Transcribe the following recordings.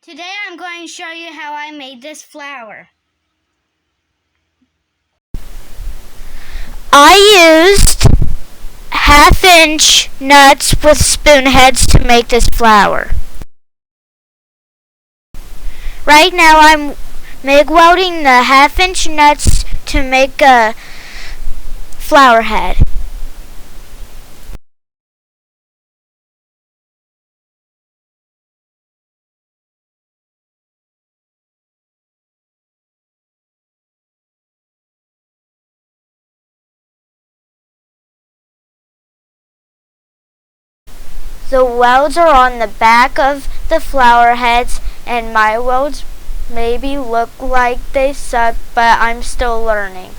Today I'm going to show you how I made this flower. I used 1/2-inch nuts with spoon heads to make this flower. Right now I'm MIG welding the 1/2-inch nuts to make a flower head. The welds are on the back of the flower heads, and my welds maybe look like they suck, but I'm still learning.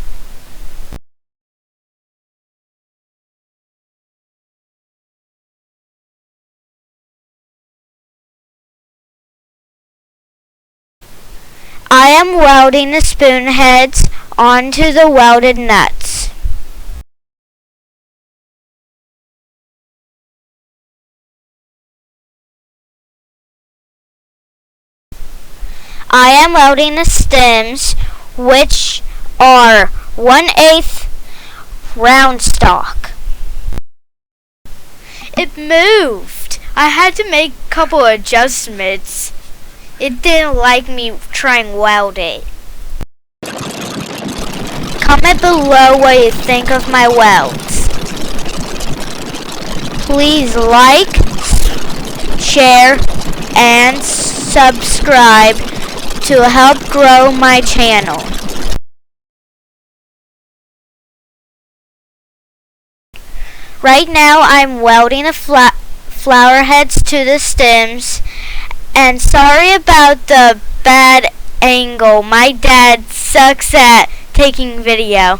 I am welding the spoon heads onto the welded nuts. I am welding the stems, which are 1/8 round stock. It moved. I had to make a couple adjustments. It didn't like me trying weld it. Comment below what you think of my welds. Please like, share, and subscribe to help grow my channel. Right now I'm welding the flower heads to the stems, and sorry about the bad angle. My dad sucks at taking video.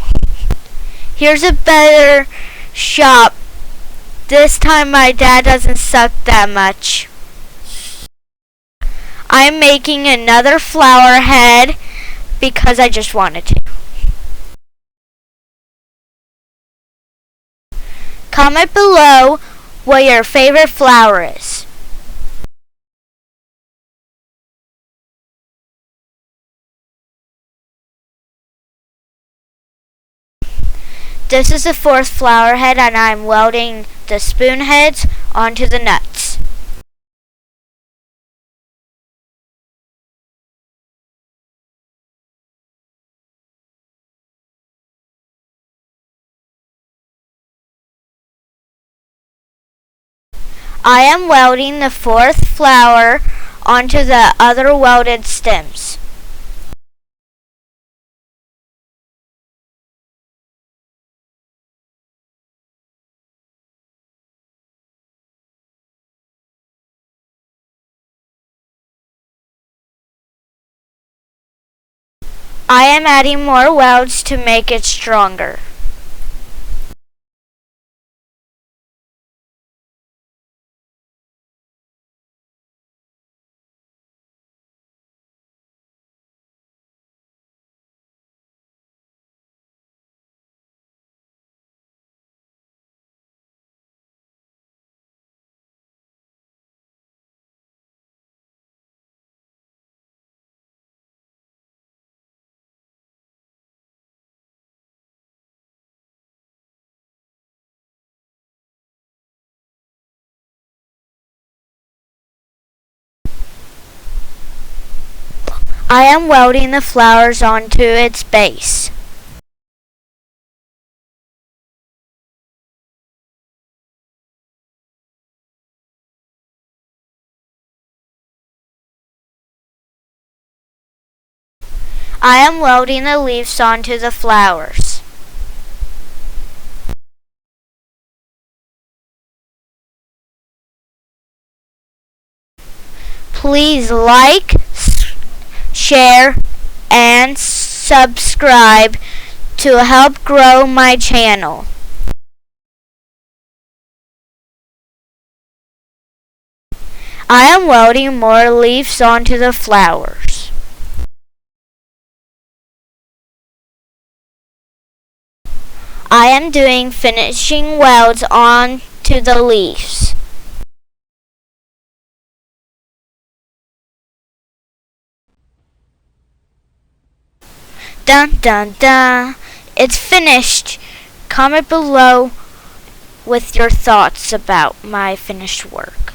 Here's a better shot. This time my dad doesn't suck that much. I'm making another flower head because I just wanted to. Comment below what your favorite flower is. This is the 4th flower head, and I'm welding the spoon heads onto the nuts. I am welding the 4th flower onto the other welded stems. I am adding more welds to make it stronger. I am welding the flowers onto its base. I am welding the leaves onto the flowers. Please like, share, and subscribe to help grow my channel. I am welding more leaves onto the flowers. I am doing finishing welds onto the leaves. Dun dun dun. It's finished. Comment below with your thoughts about my finished work.